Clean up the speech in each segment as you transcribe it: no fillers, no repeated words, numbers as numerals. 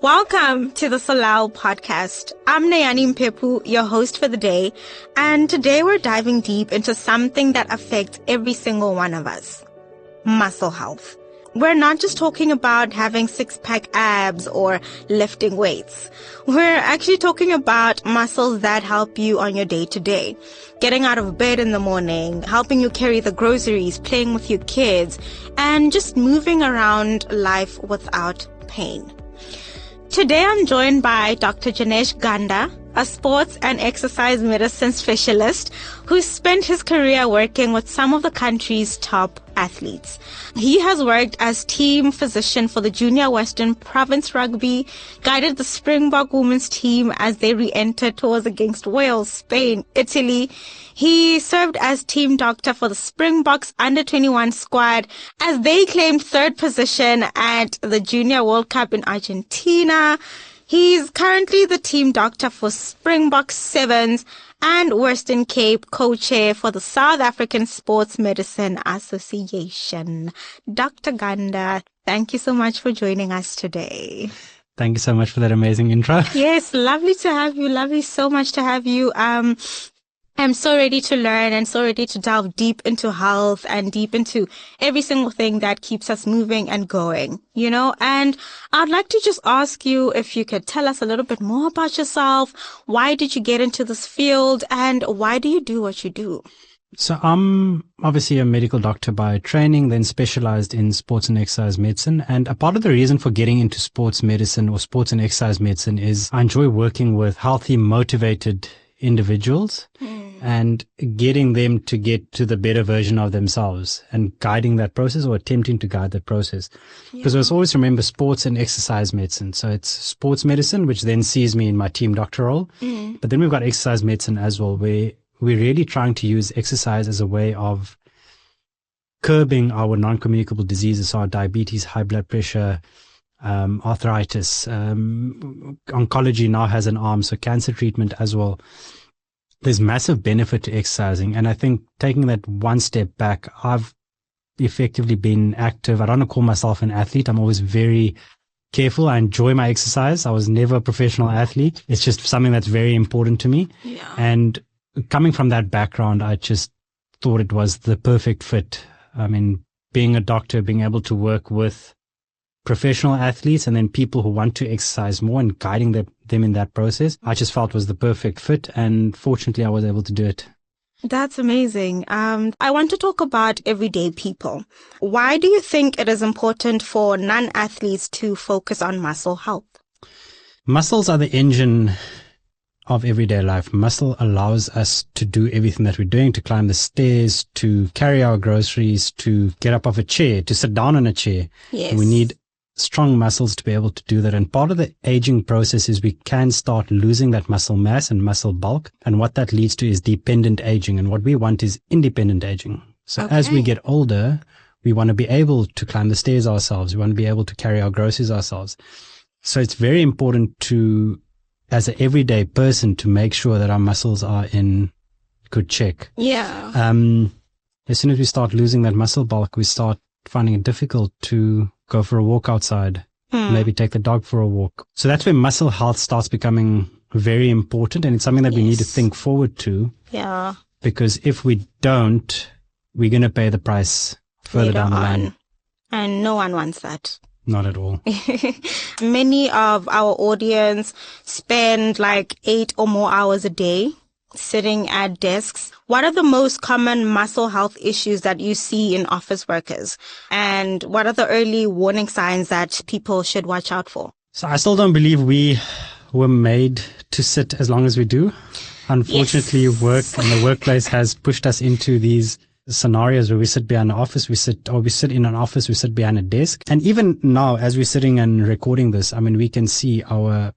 Welcome to the Solal podcast. I'm Nayani Mpepu, your host for the day, and today we're diving deep into something that affects every single one of us: muscle health. We're not just talking about having six-pack abs or lifting weights. We're actually talking about muscles that help you on your day-to-day. Getting out of bed in the morning, helping you carry the groceries, playing with your kids, and just moving around life without pain. Today I'm joined by Dr. Janesh Ganda, a sports and exercise medicine specialist who spent his career working with some of the country's top athletes. He has worked as team physician for the Junior Western Province Rugby, guided the Springbok women's team as they re-entered tours against Wales, Spain, Italy. He served as team doctor for the Springboks under-21 squad as they claimed third position at the Junior World Cup in Argentina. He's currently the team doctor for Springboks Sevens and Western Cape co-chair for the South African Sports Medicine Association. Dr. Ganda, thank you so much for joining us today. Thank you so much for that amazing intro. Yes, lovely to have you. Lovely so much to have you. I'm so ready to learn and so ready to delve deep into health and deep into every single thing that keeps us moving and going, and I'd like to just ask you if you could tell us a little bit more about yourself. Why did you get into this field and why do you do what you do? So I'm obviously a medical doctor by training, then specialized in sports and exercise medicine. And a part of the reason for getting into sports medicine or sports and exercise medicine is I enjoy working with healthy, motivated individuals and getting them to get to the better version of themselves and guiding that process or attempting to guide that process. Because I always remember sports and exercise medicine. So it's sports medicine, which then sees me in my team doctor role. But then we've got exercise medicine as well, where we're really trying to use exercise as a way of curbing our non-communicable diseases, so our diabetes, high blood pressure, arthritis. Oncology now has an arm, so cancer treatment as well. There's massive benefit to exercising. And I think taking that one step back, I've effectively been active. I don't want to call myself an athlete. I'm always very careful. I enjoy my exercise. I was never a professional athlete. It's just something that's very important to me. Yeah. And coming from that background, I just thought it was the perfect fit. I mean, being a doctor, being able to work with professional athletes and then people who want to exercise more and guiding them in that process, I just felt was the perfect fit. And fortunately, I was able to do it. That's amazing. I want to talk about everyday people. Why do you think it is important for non-athletes to focus on muscle health? Muscles are the engine of everyday life. Muscle allows us to do everything that we're doing, to climb the stairs, to carry our groceries, to get up off a chair, to sit down on a chair. Yes. And we need strong muscles to be able to do that. And part of the aging process is we can start losing that muscle mass and muscle bulk. And what that leads to is dependent aging. And what we want is independent aging. So as we get older, we want to be able to climb the stairs ourselves. We want to be able to carry our groceries ourselves. So it's very important to, as an everyday person, to make sure that our muscles are in good check. Yeah. As soon as we start losing that muscle bulk, we start finding it difficult to go for a walk outside, maybe take the dog for a walk. So that's where muscle health starts becoming very important. And it's something that we need to think forward to. Yeah. Because if we don't, we're going to pay the price further down the line. And no one wants that. Not at all. Many of our audience spend like 8 or more hours a day sitting at desks. What are the most common muscle health issues that you see in office workers? And what are the early warning signs that people should watch out for? So I still don't believe we were made to sit as long as we do. Unfortunately, work and the workplace has pushed us into these scenarios where we sit behind an office, we sit in an office, we sit behind a desk. And even now, as we're sitting and recording this, I mean, we can see our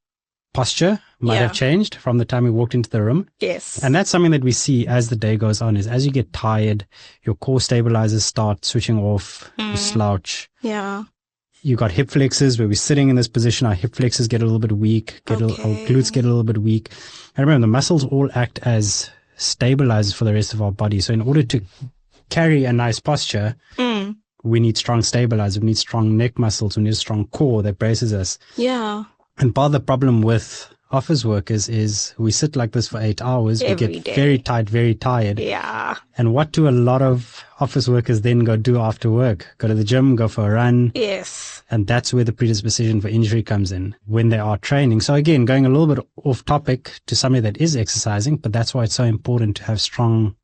posture might have changed from the time we walked into the room. Yes. And that's something that we see as the day goes on, is as you get tired, your core stabilizers start switching off, you slouch. Yeah. You got hip flexors where we're sitting in this position, our hip flexors get a little bit weak, our glutes get a little bit weak. And remember, the muscles all act as stabilizers for the rest of our body. So in order to carry a nice posture, we need strong stabilizers. We need strong neck muscles. We need a strong core that braces us. Yeah. And part of the problem with office workers is we sit like this for 8 hours. Every we get day. very tired, very tired. Yeah. And what do a lot of office workers then go do after work? Go to the gym, go for a run. Yes. And that's where the predisposition for injury comes in when they are training. So again, going a little bit off topic to somebody that is exercising, but that's why it's so important to have strong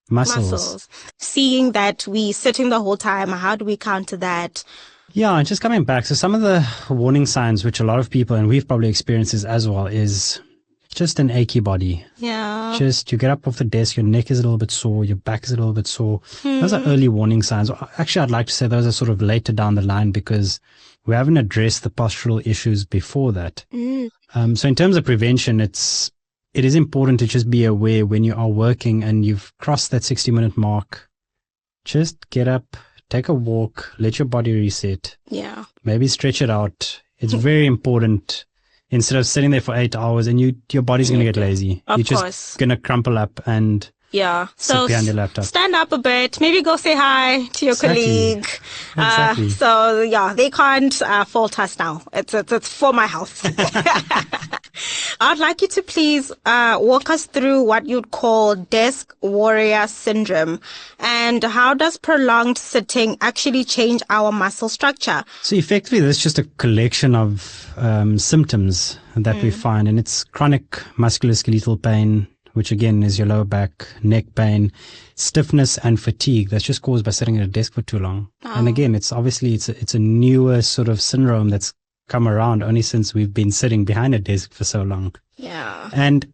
muscles. Seeing that we sitting the whole time, how do we counter that? Yeah, and just coming back, so some of the warning signs, which a lot of people, and we've probably experienced this as well, is just an achy body. Yeah. Just you get up off the desk, your neck is a little bit sore, your back is a little bit sore. Those are early warning signs. Actually, I'd like to say those are sort of later down the line because we haven't addressed the postural issues before that. So in terms of prevention, it is important to just be aware when you are working and you've crossed that 60-minute mark, just get up, take a walk, let your body reset. Yeah. Maybe stretch it out. It's very important. Instead of sitting there for 8 hours and your body's going to get lazy. Of You're course. just going to crumple up and sit behind your laptop. Stand up a bit. Maybe go say hi to your colleague. Exactly. So yeah, they can't fault us now. It's for my health. I'd like you to please walk us through what you'd call desk warrior syndrome, and how does prolonged sitting actually change our muscle structure? So effectively, there's just a collection of symptoms that we find, and it's chronic musculoskeletal pain, which again is your lower back, neck pain, stiffness and fatigue that's just caused by sitting at a desk for too long. And again, it's a newer sort of syndrome that's come around only since we've been sitting behind a desk for so long. Yeah. And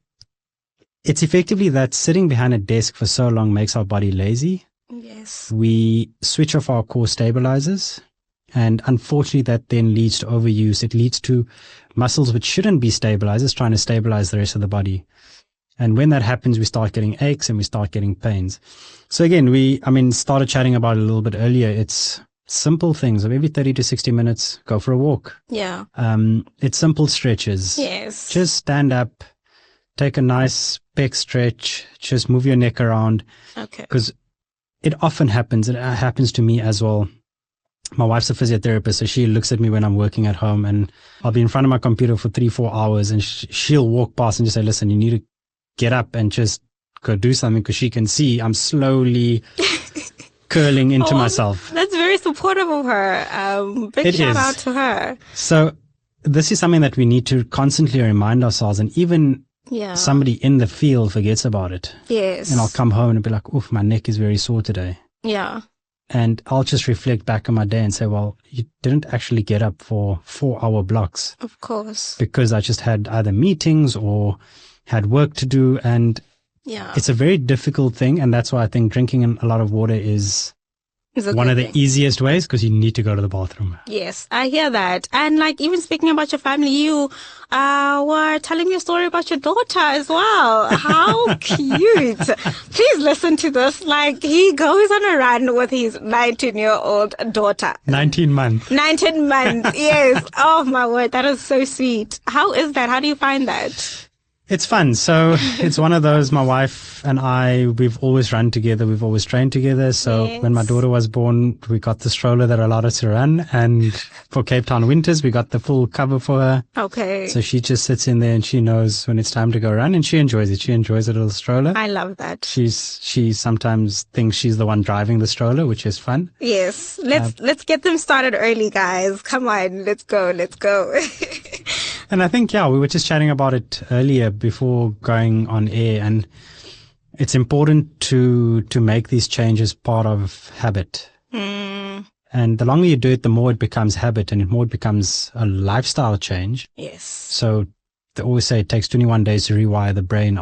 it's effectively that sitting behind a desk for so long makes our body lazy. Yes. We switch off our core stabilizers. And unfortunately, that then leads to overuse. It leads to muscles which shouldn't be stabilizers trying to stabilize the rest of the body. And when that happens, we start getting aches and we start getting pains. So again, started chatting about it a little bit earlier. It's simple things of every 30 to 60 minutes, go for a walk. Yeah. It's simple stretches. Yes. Just stand up, take a nice pec stretch, just move your neck around. Okay. Because it often happens. It happens to me as well. My wife's a physiotherapist, so she looks at me when I'm working at home and I'll be in front of my computer for 3-4 hours and she'll walk past and just say, listen, you need to get up and just go do something, because she can see I'm slowly curling into myself. That's very supportive of her. Big shout out to her. So this is something that we need to constantly remind ourselves, and even somebody in the field forgets about it. Yes. And I'll come home and be like, oof, my neck is very sore today. Yeah. And I'll just reflect back on my day and say, well, you didn't actually get up for 4-hour blocks. Of course. Because I just had either meetings or had work to do. And it's a very difficult thing. And that's why I think drinking a lot of water is one of the easiest ways, because you need to go to the bathroom. Yes, I hear that. And like, even speaking about your family, you were telling me a story about your daughter as well. How cute. Please listen to this. Like, he goes on a run with his 19-year-old daughter. 19 months. 19 months, yes. Oh my word, that is so sweet. How is that? How do you find that? It's fun. So it's one of those, my wife and I, we've always run together. We've always trained together. So when my daughter was born, we got the stroller that allowed us to run. And for Cape Town winters, we got the full cover for her. Okay. So she just sits in there and she knows when it's time to go run, and she enjoys it. She enjoys the little stroller. I love that. She sometimes thinks she's the one driving the stroller, which is fun. Yes. Let's get them started early, guys. Come on. Let's go. And I think, we were just chatting about it earlier before going on air, and it's important to make these changes part of habit. And the longer you do it, the more it becomes habit, and the more it becomes a lifestyle change. Yes. So they always say it takes 21 days to rewire the brain.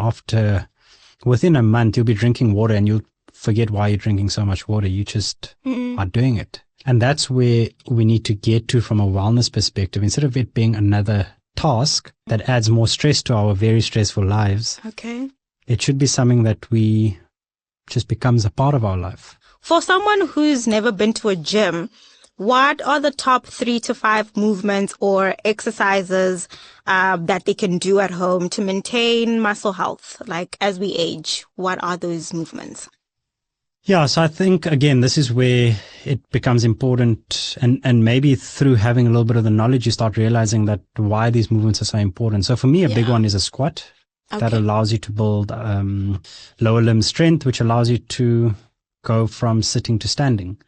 Within a month, you'll be drinking water and you'll forget why you're drinking so much water. You just are doing it. And that's where we need to get to from a wellness perspective. Instead of it being another task that adds more stress to our very stressful lives. Okay. It should be something that we just becomes a part of our life. For someone who's never been to a gym, what are the top 3 to 5 movements or exercises that they can do at home to maintain muscle health? Like, as we age, what are those movements? Yeah, so I think, again, this is where it becomes important, and maybe through having a little bit of the knowledge, you start realizing that why these movements are so important. So for me, a big one is a squat. That allows you to build lower limb strength, which allows you to go from sitting to standing,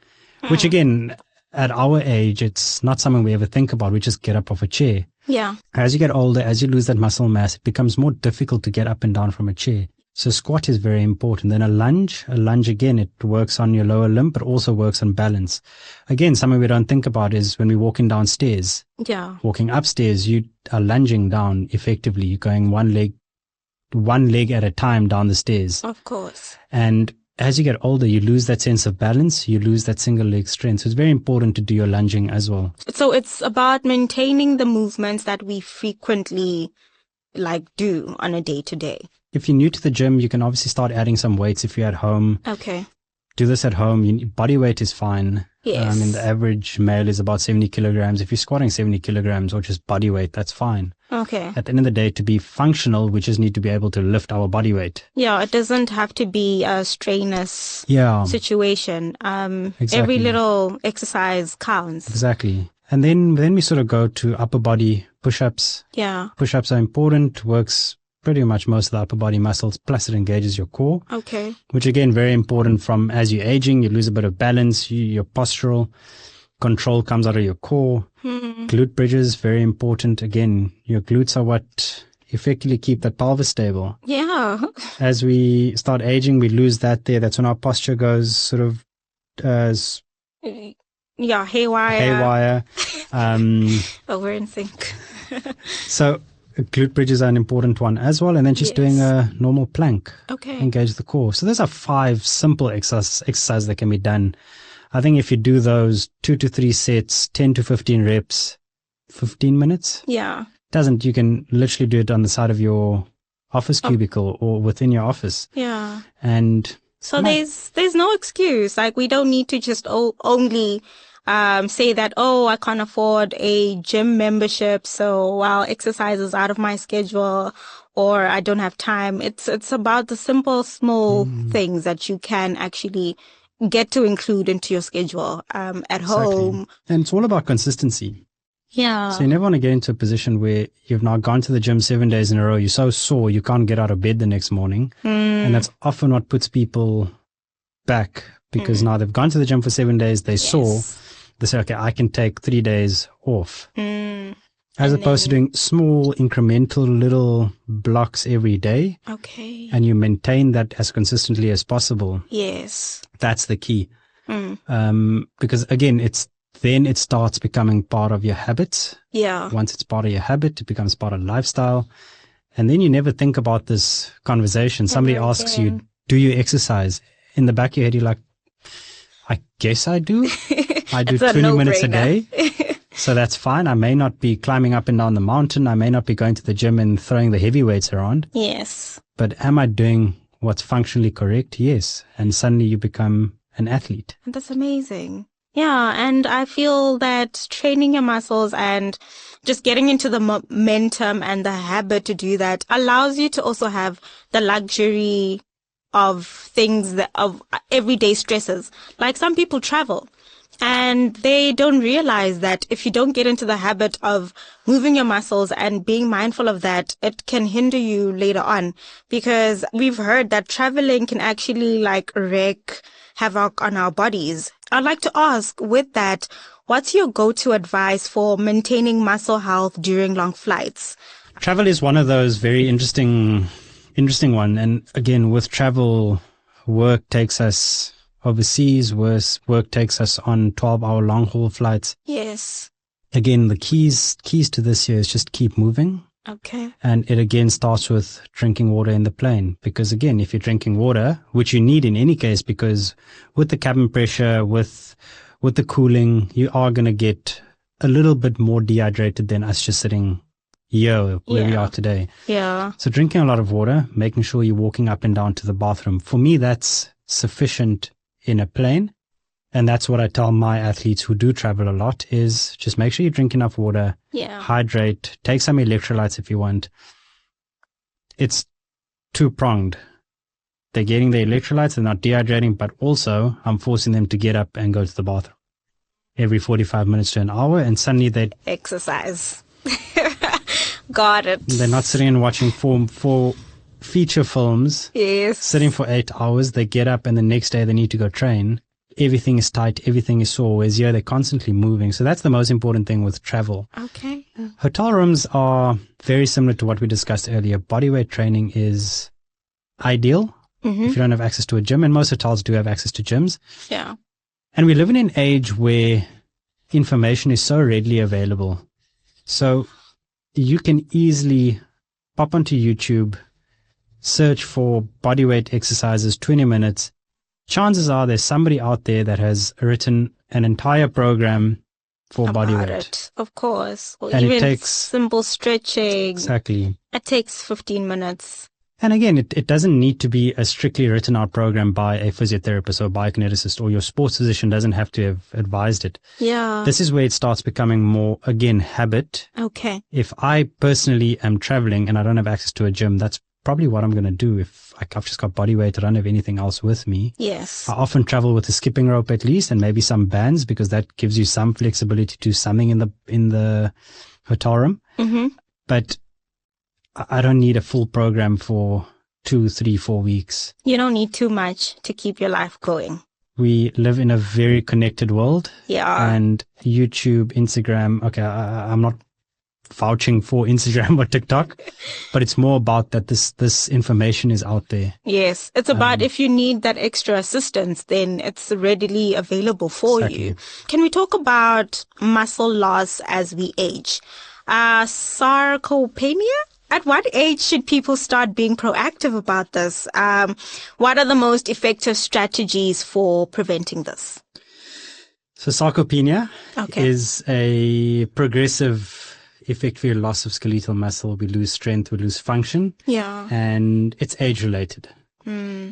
which again, at our age, it's not something we ever think about. We just get up off a chair. Yeah. As you get older, as you lose that muscle mass, it becomes more difficult to get up and down from a chair. So squat is very important. Then a lunge again, it works on your lower limb, but also works on balance. Again, something we don't think about is when we're walking downstairs. Yeah. Walking upstairs, you are lunging down effectively. You're going one leg at a time down the stairs. Of course. And as you get older, you lose that sense of balance. You lose that single leg strength. So it's very important to do your lunging as well. So it's about maintaining the movements that we frequently do on a day to day. If you're new to the gym, you can obviously start adding some weights if you're at home. Okay. Do this at home. Body weight is fine. Yes. The average male is about 70 kilograms. If you're squatting 70 kilograms or just body weight, that's fine. Okay. At the end of the day, to be functional, we just need to be able to lift our body weight. Yeah, it doesn't have to be a strenuous situation. Exactly. Every little exercise counts. Exactly. And then we sort of go to upper body push-ups. Yeah. Push-ups are important, works pretty much most of the upper body muscles, plus it engages your core. Okay. Which again, very important from as you're aging, you lose a bit of balance, your postural control comes out of your core. Glute bridges, very important. Again, your glutes are what effectively keep the pelvis stable. Yeah. As we start aging, we lose that there. That's when our posture goes sort of haywire. We're in sync. So glute bridges are an important one as well. And then just doing a normal plank. Okay. Engage the core. So those are 5 simple exercises that can be done. I think if you do those 2 to 3 sets, 10 to 15 reps, 15 minutes. Yeah. You can literally do it on the side of your office cubicle or within your office. Yeah. And so there's no excuse. We don't need to just only say that, I can't afford a gym membership, so exercise is out of my schedule, or I don't have time. It's about the simple, small things that you can actually get to include into your schedule at home. And it's all about consistency. Yeah. So you never want to get into a position where you've now gone to the gym 7 days in a row, you're so sore you can't get out of bed the next morning. And that's often what puts people back, because now they've gone to the gym for 7 days, they're sore. They say, okay, I can take 3 days off. As opposed to doing small, incremental little blocks every day. Okay. And you maintain that as consistently as possible. Yes. That's the key. Because again, then it starts becoming part of your habits. Yeah. Once it's part of your habit, it becomes part of lifestyle. And then you never think about this conversation. Somebody asks you, do you exercise? In the back of your head, you're like, I guess I do. I do 20 minutes a day. So that's fine. I may not be climbing up and down the mountain. I may not be going to the gym and throwing the heavy weights around. Yes. But am I doing what's functionally correct? Yes. And suddenly you become an athlete. That's amazing. Yeah. And I feel that training your muscles and just getting into the momentum and the habit to do that allows you to also have the luxury of things of everyday stresses. Like some people travel and they don't realize that if you don't get into the habit of moving your muscles and being mindful of that, it can hinder you later on, because we've heard that traveling can actually wreak havoc on our bodies. I'd like to ask, with that, what's your go-to advice for maintaining muscle health during long flights? Travel is one of those very interesting one. And again, with travel, work takes us overseas, work takes us on 12-hour long haul flights. Yes. Again, the keys to this here is just keep moving. Okay. And it again starts with drinking water in the plane, because again, if you're drinking water, which you need in any case, because with the cabin pressure, with the cooling, you are going to get a little bit more dehydrated than us just sitting here where we are today. Yeah. So drinking a lot of water, making sure you're walking up and down to the bathroom. For me, that's sufficient in a plane. And that's what I tell my athletes who do travel a lot, is just make sure you drink enough water, hydrate, take some electrolytes if you want. It's two-pronged. they're getting their electrolytes, they're not dehydrating, but also I'm forcing them to get up and go to the bathroom every 45 minutes to an hour, and suddenly they exercise. Got it. They're not sitting and watching four feature films. Yes. Sitting for 8 hours. They get up and the next day they need to go train. Everything is tight. Everything is sore. Whereas here they're constantly moving. So that's the most important thing with travel. Okay. Hotel rooms are very similar to what we discussed earlier. Bodyweight training is ideal if you don't have access to a gym. And most hotels do have access to gyms. Yeah. And we live in an age where information is so readily available. So you can easily pop onto YouTube, search for bodyweight exercises, 20 minutes. Chances are there's somebody out there that has written an entire program for bodyweight. Of course. Or and even it takes simple stretching. Exactly. It takes 15 minutes. And again, it doesn't need to be a strictly written out program by a physiotherapist or biokineticist, or your sports physician doesn't have to have advised it. Yeah. This is where it starts becoming more, again, habit. Okay. If I personally am traveling and I don't have access to a gym, that's probably what I'm going to do. If I've just got body weight, I don't have anything else with me. Yes. I often travel with a skipping rope at least, and maybe some bands, because that gives you some flexibility to do something in the hotel room. But I don't need a full program for 2, 3, 4 weeks. You don't need too much to keep your life going. We live in a very connected world. Yeah. And YouTube, Instagram, okay, I'm not vouching for Instagram or TikTok, but it's more about that this information is out there. Yes. It's about if you need that extra assistance, then it's readily available for you. Can we talk about muscle loss as we age? Sarcopenia? At what age should people start being proactive about this? What are the most effective strategies for preventing this? So sarcopenia is a progressive effect for your loss of skeletal muscle. We lose strength, we lose function. Yeah. And it's age related.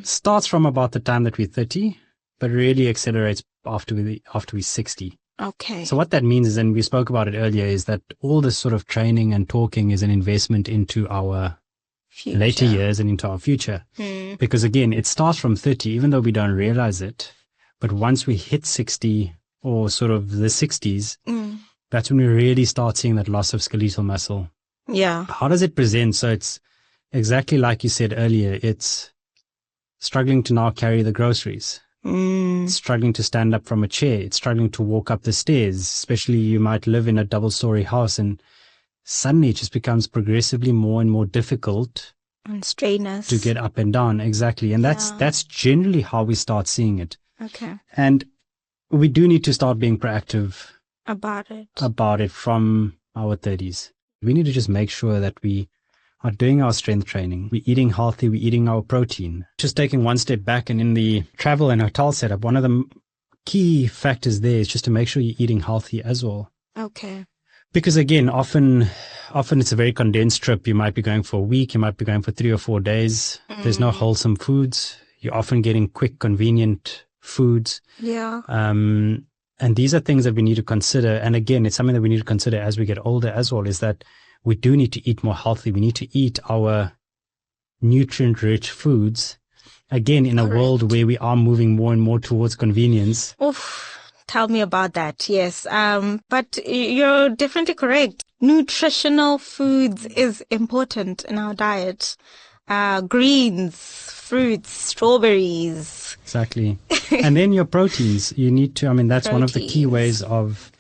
Starts from about the time that we're 30, but really accelerates after we're 60. Okay. So what that means is, and we spoke about it earlier, is that all this sort of training and talking is an investment into our later years and into our future. Because again, it starts from 30, even though we don't realize it. But once we hit 60 or sort of the 60s, that's when we really start seeing that loss of skeletal muscle. Yeah. How does it present? So it's exactly like you said earlier. It's struggling to now carry the groceries. Struggling to stand up from a chair. It's struggling to walk up the stairs. Especially you might live in a double-story house, and suddenly it just becomes progressively more and more difficult and strenuous to get up and down. Exactly. And that's generally how we start seeing it. Okay. And we do need to start being proactive about it from our 30s. We need to just make sure that we are doing our strength training. We're eating healthy. We're eating our protein. Just taking one step back, and in the travel and hotel setup, one of the key factors there is just to make sure you're eating healthy as well. Okay. Because again, often it's a very condensed trip. You might be going for a week. You might be going for 3 or 4 days. There's no wholesome foods. You're often getting quick, convenient foods. Yeah. And these are things that we need to consider. And again, it's something that we need to consider as we get older as well, is that we do need to eat more healthy. We need to eat our nutrient-rich foods. Again, in a world where we are moving more and more towards convenience. Oof, tell me about that. Yes. But you're definitely correct. Nutritional foods is important in our diet. Greens, fruits, strawberries. Exactly. And then your proteins. You need to, that's one of the key ways of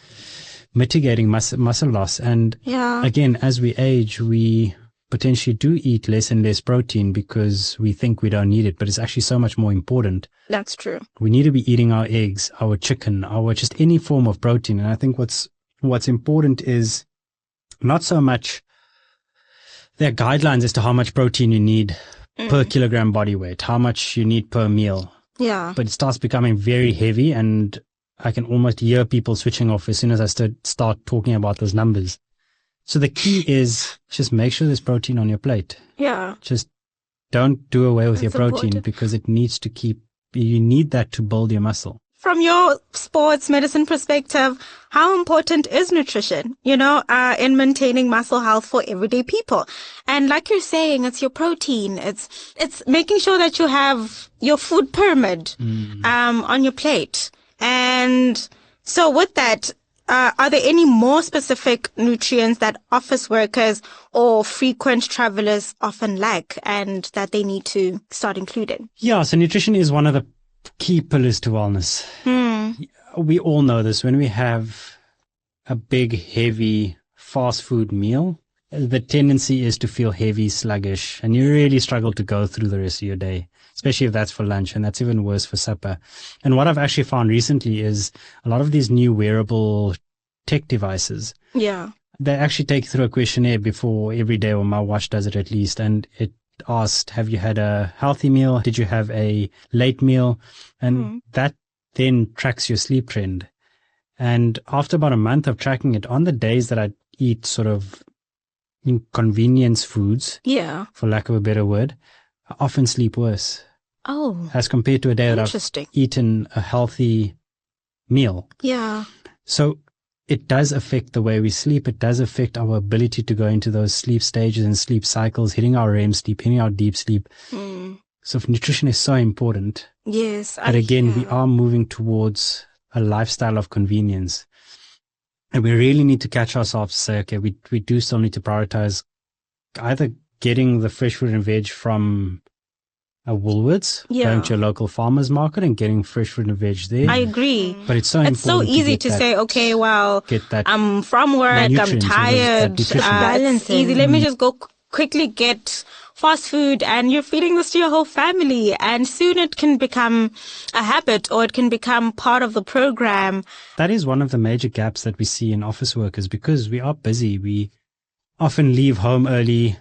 mitigating muscle loss. And again, as we age, we potentially do eat less and less protein because we think we don't need it, but it's actually so much more important. That's true. We need to be eating our eggs, our chicken, our just any form of protein. And I think what's important is not so much there are guidelines as to how much protein you need per kilogram body weight, how much you need per meal. Yeah. But it starts becoming very heavy, and I can almost hear people switching off as soon as I start talking about those numbers. So the key is just make sure there's protein on your plate. Yeah. Just don't do away with your protein important. because it needs to you need that to build your muscle. from your sports medicine perspective, how important is nutrition, in maintaining muscle health for everyday people? And like you're saying, it's your protein. It's making sure that you have your food pyramid, on your plate. And so with that, are there any more specific nutrients that office workers or frequent travelers often lack and that they need to start including? Yeah, so nutrition is one of the key pillars to wellness. We all know this. When we have a big, heavy fast food meal, the tendency is to feel heavy, sluggish, and you really struggle to go through the rest of your day, especially if that's for lunch, and that's even worse for supper. And what I've actually found recently is a lot of these new wearable tech devices. Yeah. They actually take you through a questionnaire before every day, or my watch does it at least, and it asked, have you had a healthy meal? Did you have a late meal? And that then tracks your sleep trend. And after about a month of tracking it, on the days that I eat sort of inconvenience foods, for lack of a better word, I often sleep worse. Oh, as compared to a day that I've eaten a healthy meal. Yeah. So it does affect the way we sleep. It does affect our ability to go into those sleep stages and sleep cycles, hitting our REM sleep, hitting our deep sleep. So nutrition is so important. Yes. But again, we are moving towards a lifestyle of convenience. And we really need to catch ourselves and say, okay, we do still need to prioritize either getting the fresh fruit and veg from a Woolworths, going to a local farmer's market and getting fresh fruit and veg there. I agree. But it's so important. It's so easy to say, okay, well, I'm from work, I'm tired, it's easy. Let me just go quickly get fast food, and you're feeding this to your whole family, and soon it can become a habit, or it can become part of the program. That is one of the major gaps that we see in office workers, because we are busy. We often leave home early,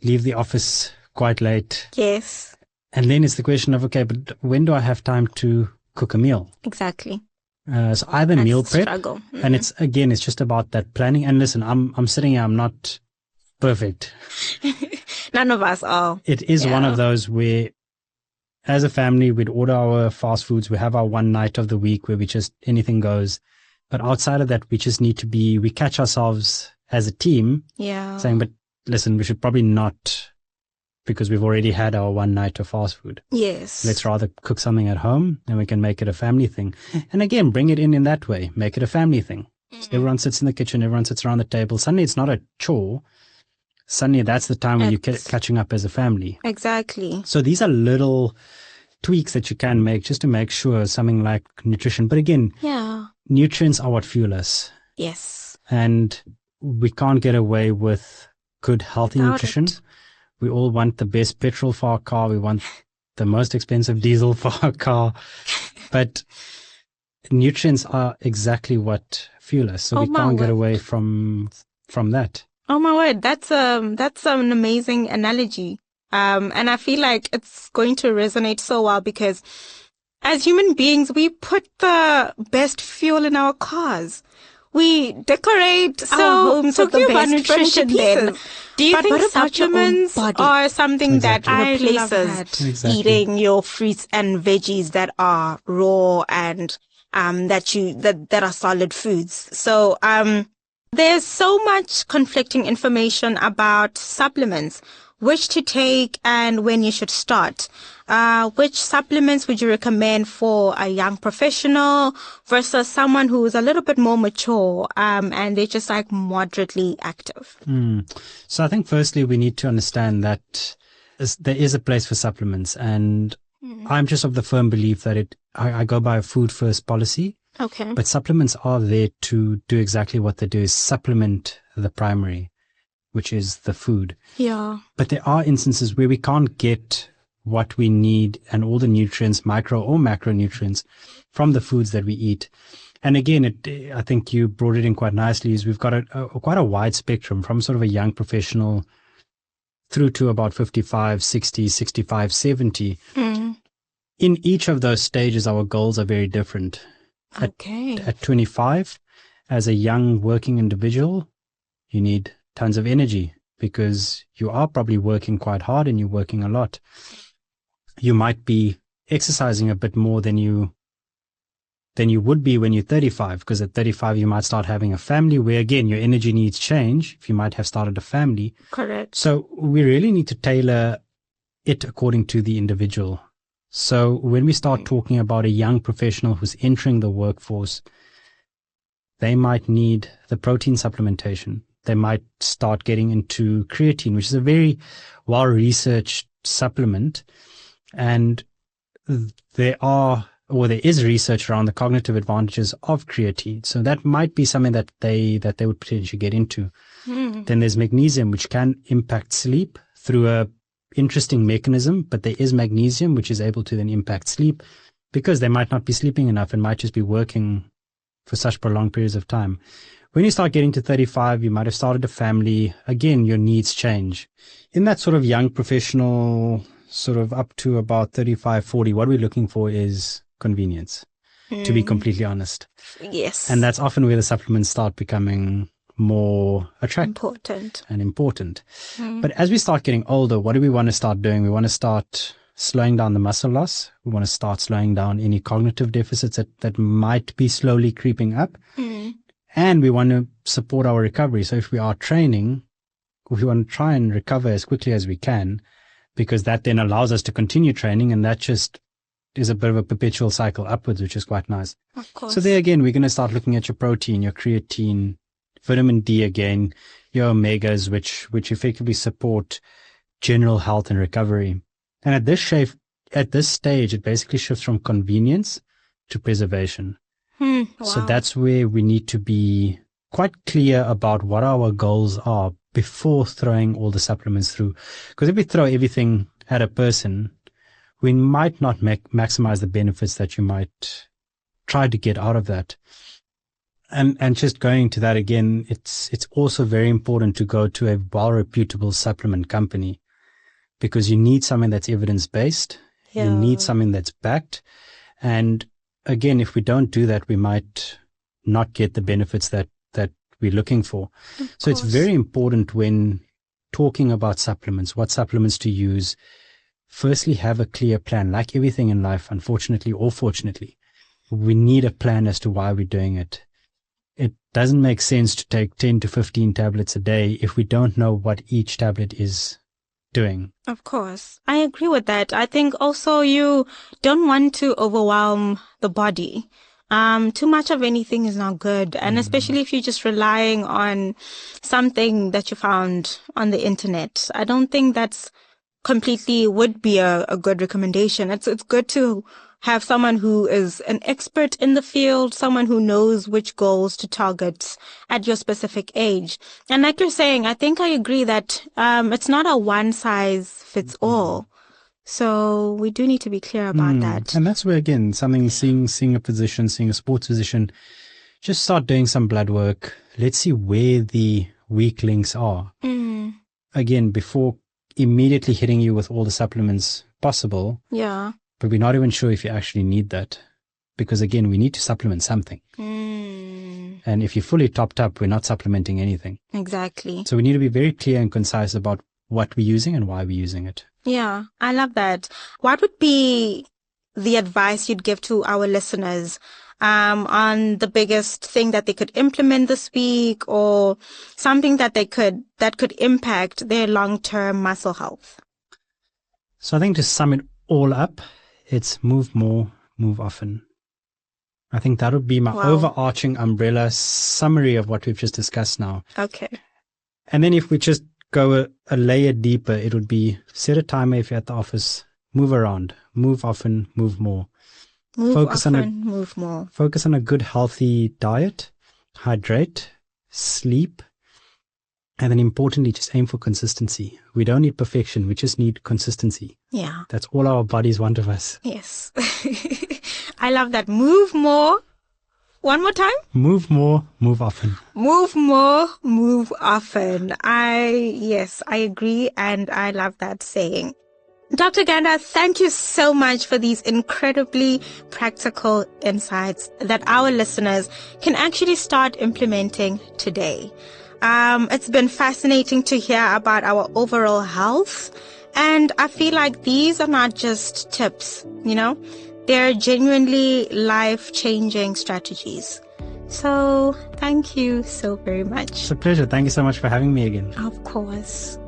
leave the office quite late. Yes. And then it's the question of, okay, but when do I have time to cook a meal? Exactly. So either That's meal prep, struggle. And it's just about that planning. And listen, I'm sitting here, I'm not perfect. None of us are. It is one of those where, as a family, we'd order our fast foods. We have our one night of the week where we just, anything goes. But outside of that, we just need to we catch ourselves as a team saying, but listen, we should probably not, because we've already had our one night of fast food. Yes. Let's rather cook something at home, and we can make it a family thing. And again, bring it in that way. Make it a family thing. So everyone sits in the kitchen, everyone sits around the table. Suddenly it's not a chore. Suddenly that's the time when you're catching up as a family. Exactly. So these are little tweaks that you can make just to make sure something like nutrition. But again, nutrients are what fuel us. Yes. And we can't get away with good, healthy nutrition. We all want the best petrol for our car. We want the most expensive diesel for our car. But nutrients are exactly what fuel us. So we can't get away from that. Oh my word. That's an amazing analogy. And I feel like it's going to resonate so well, because as human beings, we put the best fuel in our cars. We decorate our homes with the best nutrition then. Do you think supplements are something that replaces eating your fruits and veggies that are raw and that are solid foods? So there's so much conflicting information about supplements, which to take and when you should start. Which supplements would you recommend for a young professional versus someone who is a little bit more mature and they're just like moderately active? So I think firstly we need to understand that there is a place for supplements, and I'm just of the firm belief that I go by a food first policy. Okay. But supplements are there to do exactly what they do, is supplement the primary, which is the food. Yeah. But there are instances where we can't get what we need and all the nutrients, micro or macronutrients, from the foods that we eat. And again, I think you brought it in quite nicely, is we've got quite a wide spectrum from sort of a young professional through to about 55, 60, 65, 70. In each of those stages, our goals are very different. Okay. At 25, as a young working individual, you need tons of energy because you are probably working quite hard and you're working a lot. You might be exercising a bit more than you than you would be when you're 35, because at 35 you might start having a family where, again, your energy needs change if you might have started a family. Correct. So we really need to tailor it according to the individual. So when we start talking about a young professional who's entering the workforce, they might need the protein supplementation. They might start getting into creatine, which is a very well-researched supplement. And there is research around the cognitive advantages of creatine. So that might be something that they would potentially get into. Then there's magnesium, which can impact sleep through a interesting mechanism, but there is magnesium, which is able to then impact sleep because they might not be sleeping enough and might just be working for such prolonged periods of time. When you start getting to 35, you might have started a family. Again, your needs change. In that sort of young professional, sort of up to about 35, 40, what we're looking for is convenience, to be completely honest. Yes. And that's often where the supplements start becoming more attractive and important. But as we start getting older, what do we want to start doing? We want to start slowing down the muscle loss. We want to start slowing down any cognitive deficits that might be slowly creeping up. And we want to support our recovery. So if we are training, we want to try and recover as quickly as we can, because that then allows us to continue training, and that just is a bit of a perpetual cycle upwards, which is quite nice. Of course. So there again, we're going to start looking at your protein, your creatine, vitamin D again, your omegas, which effectively support general health and recovery. And at this stage, it basically shifts from convenience to preservation. Wow. So that's where we need to be quite clear about what our goals are before throwing all the supplements through. Because if we throw everything at a person, we might not maximize the benefits that you might try to get out of that. And just going to that again, it's also very important to go to a well-reputable supplement company, because you need something that's evidence-based. Yeah. You need something that's backed. And again, if we don't do that, we might not get the benefits that we're looking for. So it's very important when talking about supplements, what supplements to use. Firstly, have a clear plan. Like everything in life, unfortunately or fortunately, we need a plan as to why we're doing it. It doesn't make sense to take 10 to 15 tablets a day if we don't know what each tablet is doing. Of course. I agree with that. I think also you don't want to overwhelm the body. Too much of anything is not good. And especially if you're just relying on something that you found on the internet, I don't think that's completely would be a good recommendation. It's good to have someone who is an expert in the field, someone who knows which goals to target at your specific age. And like you're saying, I think I agree that it's not a one size fits all. So we do need to be clear about that. And that's where, again, seeing a physician, seeing a sports physician, just start doing some blood work. Let's see where the weak links are. Again, before immediately hitting you with all the supplements possible. Yeah. But we're not even sure if you actually need that. Because again, we need to supplement something. And if you're fully topped up, we're not supplementing anything. Exactly. So we need to be very clear and concise about what we're using and why we're using it. Yeah, I love that. What would be the advice you'd give to our listeners on the biggest thing that they could implement this week, or something that could impact their long-term muscle health? So I think to sum it all up, it's move more, move often. I think that would be my overarching umbrella summary of what we've just discussed now. Okay. And then if we just go a layer deeper, it would be set a timer if you're at the office, move around, move often, move more. Focus on a good, healthy diet, hydrate, sleep, and then importantly, just aim for consistency. We don't need perfection. We just need consistency. Yeah. That's all our bodies want of us. Yes. I love that. Move more. One more time. Move more, move often. Move more, move often. I agree, and I love that saying. Dr. Ganda, thank you so much for these incredibly practical insights that our listeners can actually start implementing today. It's been fascinating to hear about our overall health, and I feel like these are not just tips, They're genuinely life-changing strategies. So thank you so very much. It's a pleasure. Thank you so much for having me again. Of course.